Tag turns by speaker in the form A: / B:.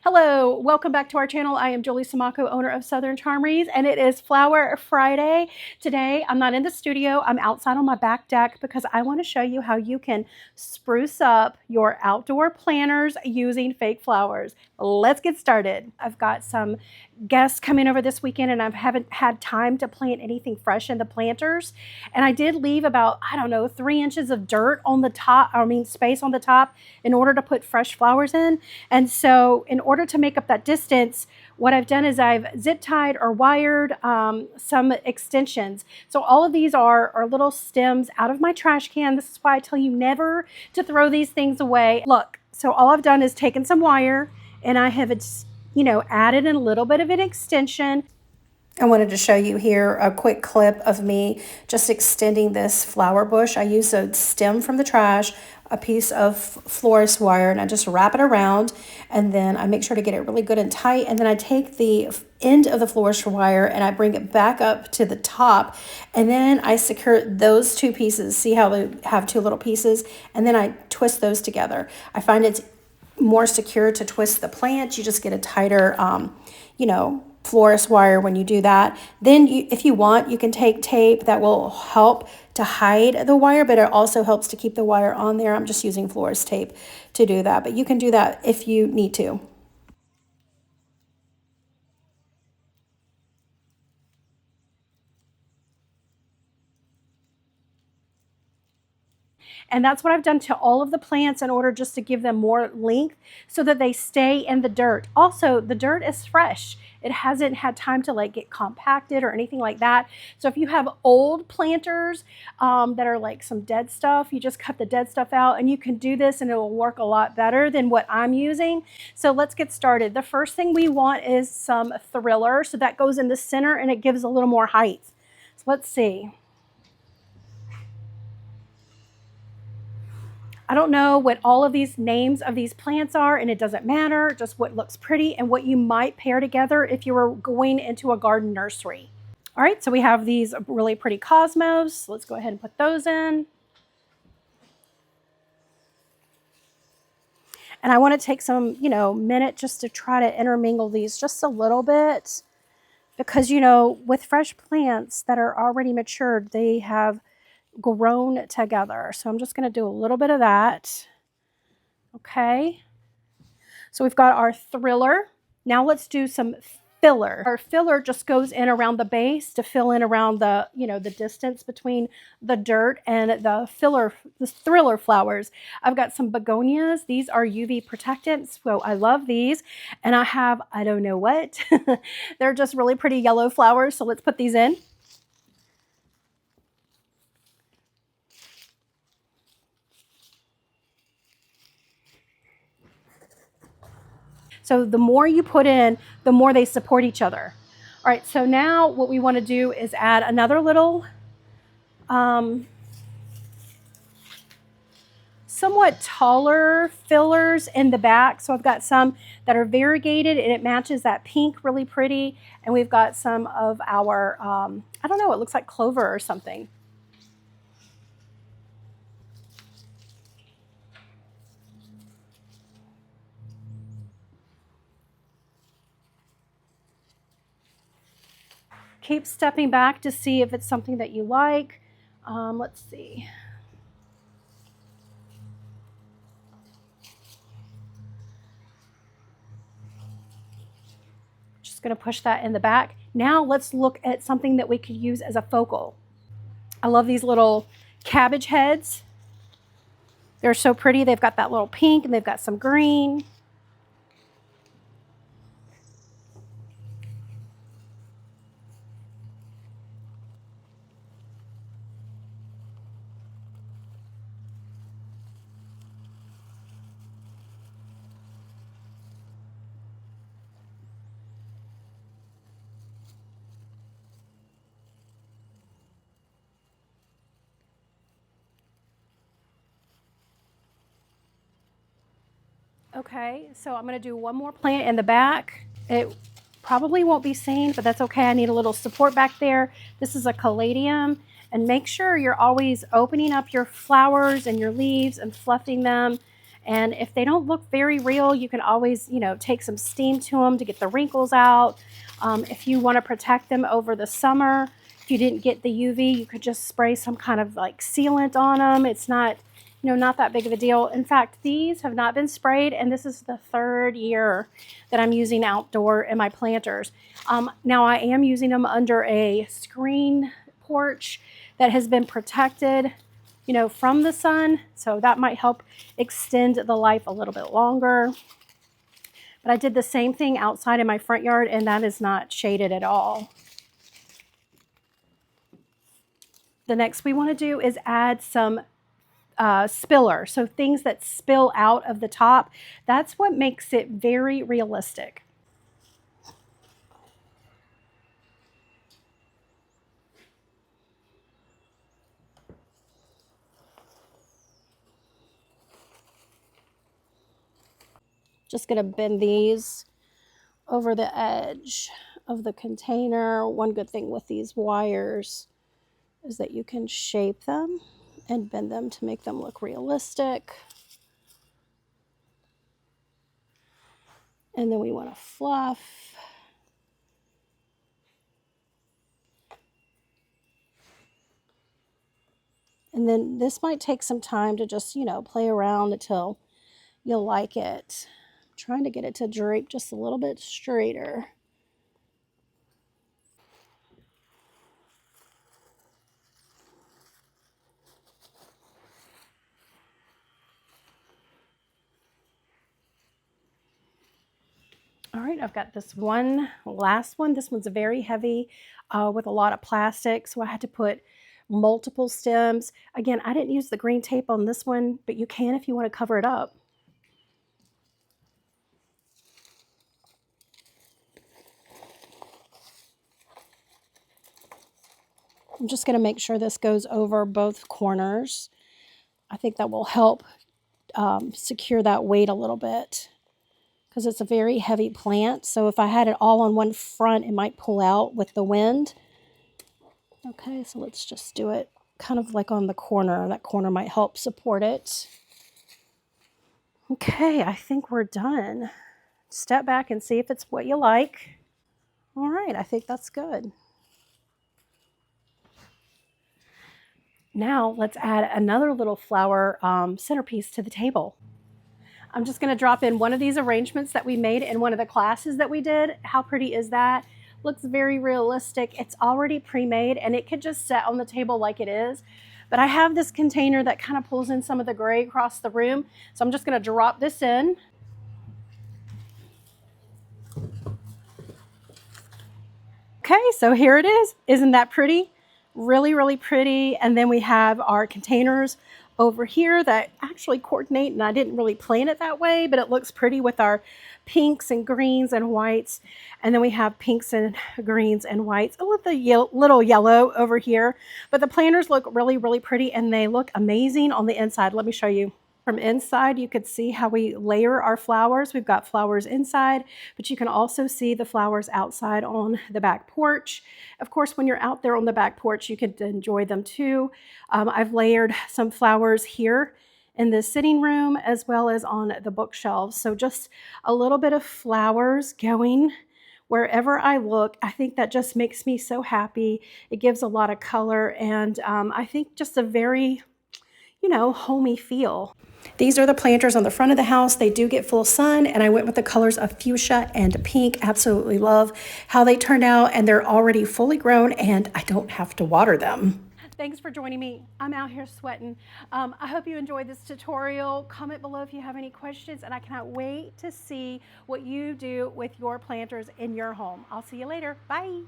A: Hello, welcome back to our channel. I am Julie Samako, owner of Southern Charm Wreaths, and it is Flower Friday. Today, I'm not in the studio. I'm outside on my back deck because I want to show you how you can spruce up your outdoor planters using fake flowers. Let's get started. I've got some guests coming over this weekend and I haven't had time to plant anything fresh in the planters. And I did leave about, 3 inches of dirt on the top, space on the top in order to put fresh flowers in. And so in order to make up that distance, what I've done is I've zip tied or wired some extensions. So all of these are little stems out of my trash can. This is why I tell you never to throw these things away. Look, so all I've done is taken some wire and I have added a little bit of an extension. I wanted to show you here a quick clip of me just extending this flower bush. I use a stem from the trash, a piece of florist wire, and I just wrap it around, and then I make sure to get it really good and tight, and then I take the end of the florist wire and I bring it back up to the top, and then I secure those two pieces. See how they have two little pieces? And then I twist those together. I find it's more secure to twist the plant. You just get a tighter, florist wire when you do that. Then if you want, you can take tape that will help to hide the wire, but it also helps to keep the wire on there. I'm just using florist tape to do that, but you can do that if you need to. And that's what I've done to all of the plants in order just to give them more length so that they stay in the dirt. Also, the dirt is fresh. It hasn't had time to get compacted or anything like that. So if you have old planters that are like some dead stuff, you just cut the dead stuff out and you can do this and it will work a lot better than what I'm using. So let's get started. The first thing we want is some Thriller. So that goes in the center and it gives a little more height. So let's see. I don't know what all of these names of these plants are, and it doesn't matter, just what looks pretty and what you might pair together if you were going into a garden nursery. All right, so we have these really pretty cosmos. Let's go ahead and put those in. And I want to take some, minute just to try to intermingle these just a little bit because, with fresh plants that are already matured, they have grown together. So I'm just going to do a little bit of that. Okay. So we've got our Thriller. Now let's do some filler. Our filler just goes in around the base to fill in around the, the distance between the dirt and the Thriller flowers. I've got some begonias. These are UV protectants. So I love these. And I have, I don't know what, they're just really pretty yellow flowers. So let's put these in. So the more you put in, the more they support each other. All right, so now what we want to do is add another little somewhat taller fillers in the back. So I've got some that are variegated and it matches that pink really pretty. And we've got some of our, I don't know, it looks like clover or something. Keep stepping back to see if it's something that you like. Let's see. Just going to push that in the back. Now let's look at something that we could use as a focal. I love these little cabbage heads. They're so pretty. They've got that little pink and they've got some green. Okay, so I'm going to do one more plant in the back. It probably won't be seen, but that's okay. I need a little support back there. This is a caladium, and make sure you're always opening up your flowers and your leaves and fluffing them And if they don't look very real, you can always, take some steam to them to get the wrinkles out. If you want to protect them over the summer, if you didn't get the UV, you could just spray some kind of like sealant on them. It's not, not that big of a deal. In fact, these have not been sprayed, and this is the 3rd year that I'm using outdoor in my planters. Now I am using them under a screen porch that has been protected, from the sun. So that might help extend the life a little bit longer. But I did the same thing outside in my front yard, and that is not shaded at all. The next we want to do is add some spiller. So things that spill out of the top. That's what makes it very realistic. Just going to bend these over the edge of the container. One good thing with these wires is that you can shape them and bend them to make them look realistic. And then we want to fluff. And then this might take some time to just, play around until you like it. I'm trying to get it to drape just a little bit straighter. All right, I've got this last one. This one's very heavy with a lot of plastic, so I had to put multiple stems. Again, I didn't use the green tape on this one, but you can if you want to cover it up. I'm just going to make sure this goes over both corners. I think that will help secure that weight a little bit, because it's a very heavy plant. So if I had it all on one front, it might pull out with the wind. Okay, so let's just do it kind of like on the corner. That corner might help support it. Okay, I think we're done. Step back and see if it's what you like. All right, I think that's good. Now let's add another little flower centerpiece to the table. I'm just going to drop in one of these arrangements that we made in one of the classes that we did. How pretty is that? Looks very realistic. It's already pre-made, and it could just sit on the table like it is. But I have this container that kind of pulls in some of the gray across the room. So I'm just going to drop this in. Okay, so here it is. Isn't that pretty? Really, really pretty. And then we have our containers over here that actually coordinate, and I didn't really plan it that way, but it looks pretty with our pinks and greens and whites. And then we have pinks and greens and whites, a little yellow over here. But the planters look really, really pretty, and they look amazing on the inside. Let me show you. From inside, you could see how we layer our flowers. We've got flowers inside, but you can also see the flowers outside on the back porch. Of course, when you're out there on the back porch, you can enjoy them too. I've layered some flowers here in the sitting room as well as on the bookshelves. So just a little bit of flowers going wherever I look. I think that just makes me so happy. It gives a lot of color, and I think just a very, homey feel. These are the planters on the front of the house. They do get full sun, and I went with the colors of fuchsia and pink. Absolutely love how they turned out, and they're already fully grown, and I don't have to water them. Thanks for joining me. I'm out here sweating. I hope you enjoyed this tutorial. Comment below if you have any questions, and I cannot wait to see what you do with your planters in your home. I'll see you later. Bye.